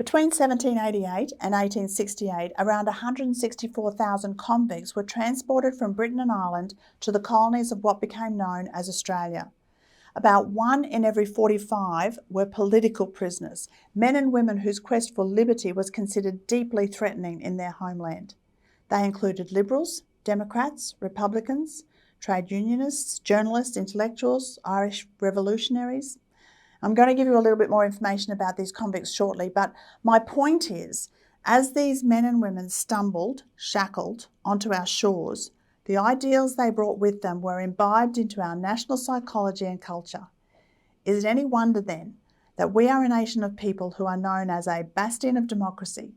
Between 1788 and 1868, around 164,000 convicts were transported from Britain and Ireland to the colonies of what became known as Australia. About 1 in every 45 were political prisoners, men and women whose quest for liberty was considered deeply threatening in their homeland. They included Liberals, Democrats, Republicans, trade unionists, journalists, intellectuals, Irish revolutionaries. I'm going to give you a little bit more information about these convicts shortly, but my point is, as these men and women stumbled, shackled, onto our shores, the ideals they brought with them were imbibed into our national psychology and culture. Is it any wonder then that we are a nation of people who are known as a bastion of democracy,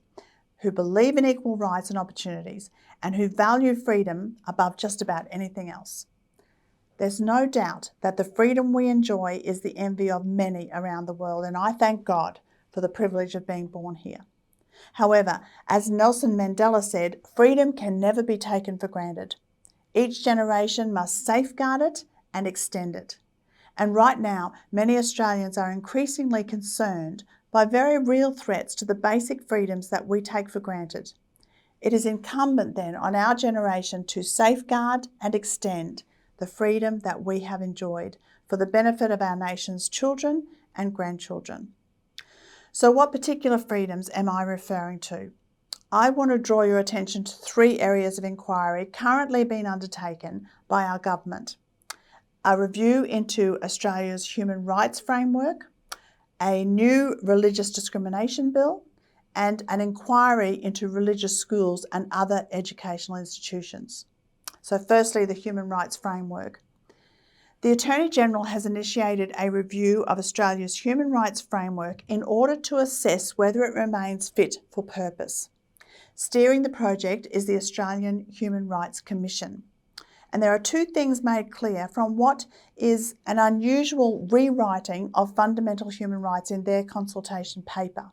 who believe in equal rights and opportunities, and who value freedom above just about anything else? There's no doubt that the freedom we enjoy is the envy of many around the world, and I thank God for the privilege of being born here. However, as Nelson Mandela said, freedom can never be taken for granted. Each generation must safeguard it and extend it. And right now, many Australians are increasingly concerned by very real threats to the basic freedoms that we take for granted. It is incumbent then on our generation to safeguard and extend the freedom that we have enjoyed for the benefit of our nation's children and grandchildren. So what particular freedoms am I referring to? I want to draw your attention to 3 areas of inquiry currently being undertaken by our government: a review into Australia's human rights framework, a new religious discrimination bill, and an inquiry into religious schools and other educational institutions. So firstly, the human rights framework. The Attorney-General has initiated a review of Australia's human rights framework in order to assess whether it remains fit for purpose. Steering the project is the Australian Human Rights Commission. And there are 2 things made clear from what is an unusual rewriting of fundamental human rights in their consultation paper.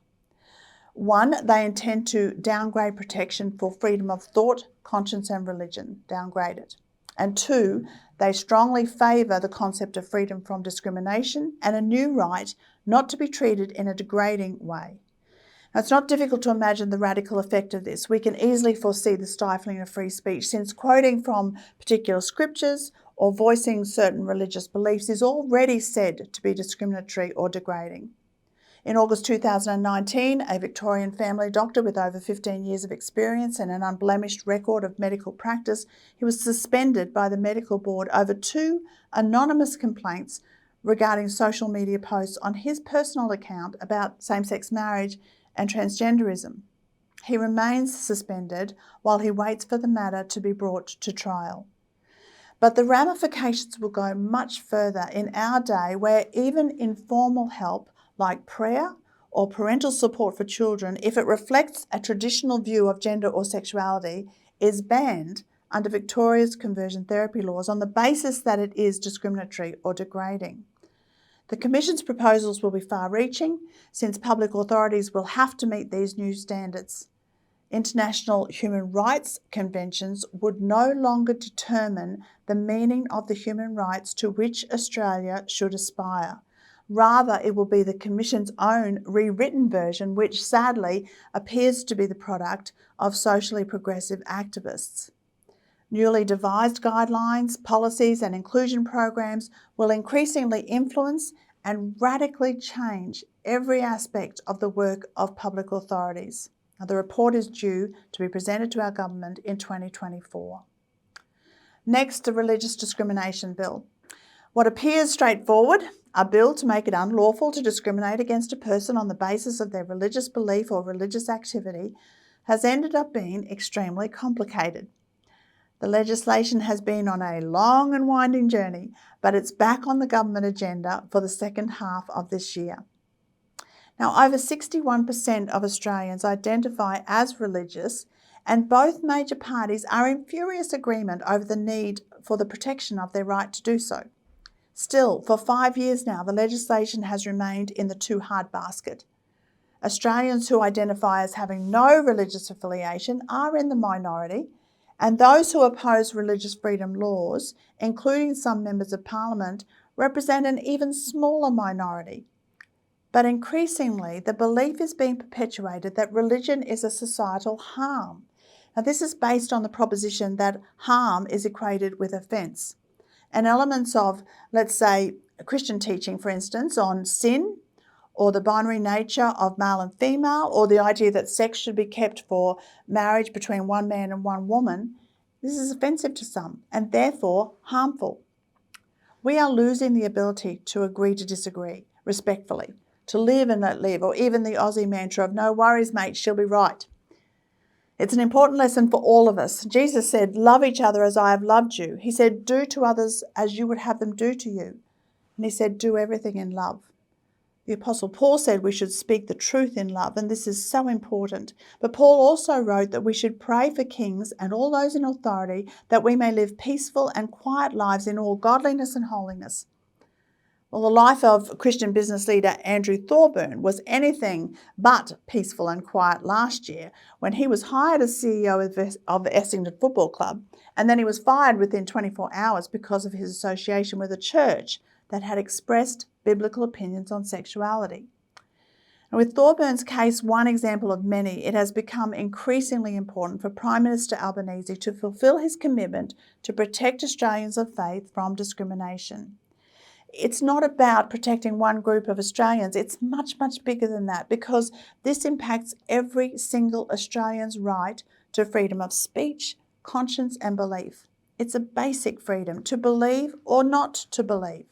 1, they intend to downgrade protection for freedom of thought, conscience and religion, downgrade it. And 2, they strongly favour the concept of freedom from discrimination and a new right not to be treated in a degrading way. Now, it's not difficult to imagine the radical effect of this. We can easily foresee the stifling of free speech, since quoting from particular scriptures or voicing certain religious beliefs is already said to be discriminatory or degrading. In August 2019, a Victorian family doctor with over 15 years of experience and an unblemished record of medical practice, he was suspended by the medical board over 2 anonymous complaints regarding social media posts on his personal account about same-sex marriage and transgenderism. He remains suspended while he waits for the matter to be brought to trial. But the ramifications will go much further in our day, where even informal help like prayer or parental support for children, if it reflects a traditional view of gender or sexuality, is banned under Victoria's conversion therapy laws on the basis that it is discriminatory or degrading. The Commission's proposals will be far-reaching, since public authorities will have to meet these new standards. International human rights conventions would no longer determine the meaning of the human rights to which Australia should aspire. Rather, it will be the Commission's own rewritten version, which sadly appears to be the product of socially progressive activists. Newly devised guidelines, policies and inclusion programs will increasingly influence and radically change every aspect of the work of public authorities. Now, the report is due to be presented to our government in 2024. Next, the Religious Discrimination Bill. What appears straightforward, a bill to make it unlawful to discriminate against a person on the basis of their religious belief or religious activity, has ended up being extremely complicated. The legislation has been on a long and winding journey, but it's back on the government agenda for the second half of this year. Now, over 61% of Australians identify as religious, and both major parties are in furious agreement over the need for the protection of their right to do so. Still, for 5 years now, the legislation has remained in the too hard basket. Australians who identify as having no religious affiliation are in the minority, and those who oppose religious freedom laws, including some members of Parliament, represent an even smaller minority. But increasingly, the belief is being perpetuated that religion is a societal harm. Now, this is based on the proposition that harm is equated with offence. And elements of, let's say, Christian teaching, for instance, on sin, or the binary nature of male and female, or the idea that sex should be kept for marriage between one man and one woman, this is offensive to some and therefore harmful. We are losing the ability to agree to disagree respectfully, to live and let live, or even the Aussie mantra of no worries, mate, she'll be right. It's an important lesson for all of us. Jesus said, love each other as I have loved you. He said, do to others as you would have them do to you. And he said, do everything in love. The Apostle Paul said we should speak the truth in love, and this is so important. But Paul also wrote that we should pray for kings and all those in authority, that we may live peaceful and quiet lives in all godliness and holiness. Well, the life of Christian business leader Andrew Thorburn was anything but peaceful and quiet last year when he was hired as CEO of the Essendon Football Club, and then he was fired within 24 hours because of his association with a church that had expressed biblical opinions on sexuality. And with Thorburn's case one example of many, it has become increasingly important for Prime Minister Albanese to fulfil his commitment to protect Australians of faith from discrimination. It's not about protecting one group of Australians. It's much, much bigger than that, because this impacts every single Australian's right to freedom of speech, conscience and belief. It's a basic freedom to believe or not to believe.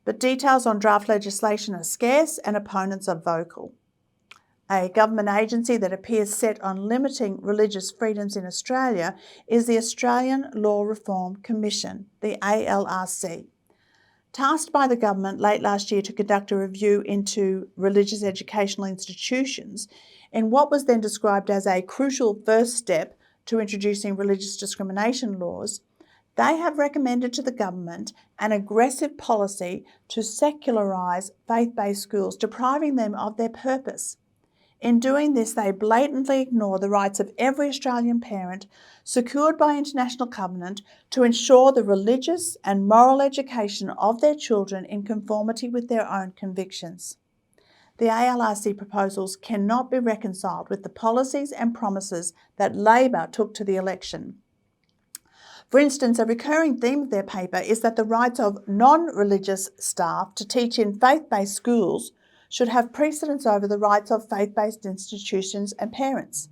But details on draft legislation are scarce and opponents are vocal. A government agency that appears set on limiting religious freedoms in Australia is the Australian Law Reform Commission, the ALRC. Tasked by the government late last year to conduct a review into religious educational institutions in what was then described as a crucial first step to introducing religious discrimination laws, they have recommended to the government an aggressive policy to secularise faith-based schools, depriving them of their purpose. In doing this, they blatantly ignore the rights of every Australian parent secured by international covenant to ensure the religious and moral education of their children in conformity with their own convictions. The ALRC proposals cannot be reconciled with the policies and promises that Labor took to the election. For instance, a recurring theme of their paper is that the rights of non-religious staff to teach in faith-based schools should have precedence over the rights of faith-based institutions and parents.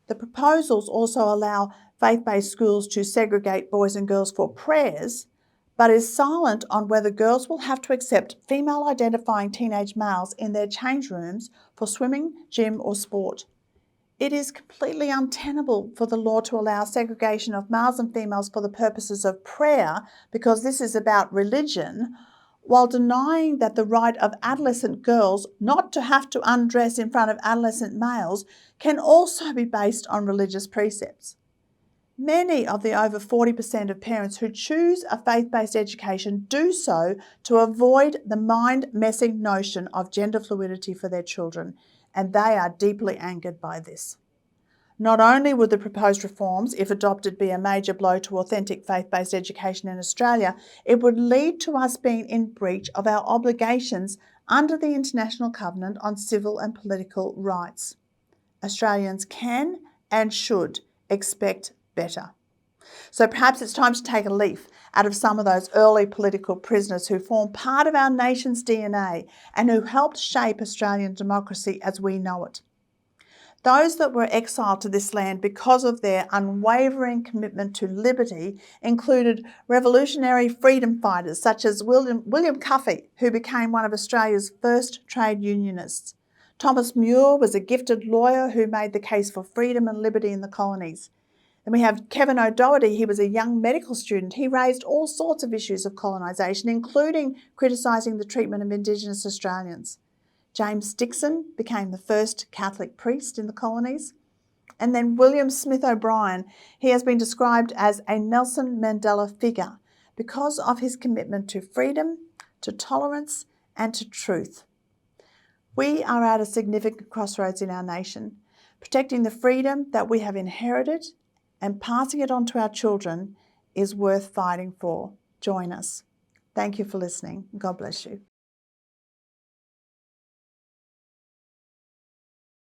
The proposals also allow faith-based schools to segregate boys and girls for prayers, but is silent on whether girls will have to accept female-identifying teenage males in their change rooms for swimming, gym or sport. It is completely untenable for the law to allow segregation of males and females for the purposes of prayer, because this is about religion, while denying that the right of adolescent girls not to have to undress in front of adolescent males can also be based on religious precepts. Many of the over 40% of parents who choose a faith-based education do so to avoid the mind-messing notion of gender fluidity for their children, and they are deeply angered by this. Not only would the proposed reforms, if adopted, be a major blow to authentic faith-based education in Australia, it would lead to us being in breach of our obligations under the International Covenant on Civil and Political Rights. Australians can and should expect better. So perhaps it's time to take a leaf out of some of those early political prisoners who form part of our nation's DNA and who helped shape Australian democracy as we know it. Those that were exiled to this land because of their unwavering commitment to liberty included revolutionary freedom fighters such as William Cuffy, who became one of Australia's first trade unionists. Thomas Muir was a gifted lawyer who made the case for freedom and liberty in the colonies. Then we have Kevin O'Doherty. He was a young medical student. He raised all sorts of issues of colonisation, including criticising the treatment of Indigenous Australians. James Dixon became the first Catholic priest in the colonies. And then William Smith O'Brien, he has been described as a Nelson Mandela figure because of his commitment to freedom, to tolerance and to truth. We are at a significant crossroads in our nation. Protecting the freedom that we have inherited and passing it on to our children is worth fighting for. Join us. Thank you for listening. God bless you.